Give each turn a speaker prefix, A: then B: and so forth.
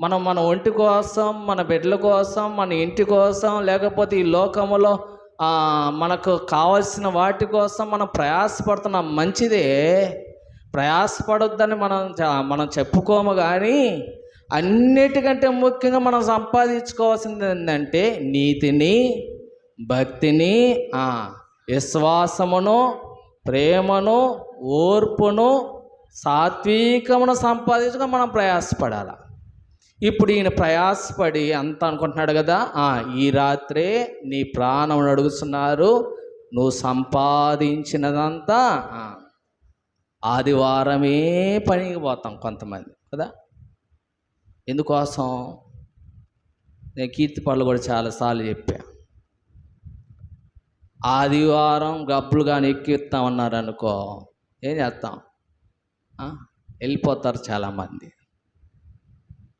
A: మనం మన ఒంటి కోసం, మన బిడ్డల కోసం, మన ఇంటి కోసం, లేకపోతే ఈ లోకములో మనకు కావలసిన వాటి కోసం మనం ప్రయాసపడుతున్నాం, మంచిదే. ప్రయాసపడొద్దని మనం చెప్పుకోము. కానీ అన్నిటికంటే ముఖ్యంగా మనం సంపాదించుకోవాల్సింది ఏంటంటే నీతిని, భక్తిని, విశ్వాసమును, ప్రేమను, ఓర్పును, సాత్వికమును సంపాదించుకొని మనం ప్రయాసపడాలి. ఇప్పుడు ఈయన ప్రయాసపడి అంత అనుకుంటున్నాడు కదా, ఈ రాత్రే నీ ప్రాణం అడుగుతున్నారు, నువ్వు సంపాదించినదంతా ఆదివారమే పనికి పోతాం కొంతమంది కదా. ఎందుకోసం? నేను కీర్తి పనులు కూడా చాలాసార్లు చెప్పా. ఆదివారం గబ్బులు కానీ ఎక్కిస్తామన్నారు అనుకో, ఏం చేస్తాం? వెళ్ళిపోతారు చాలామంది.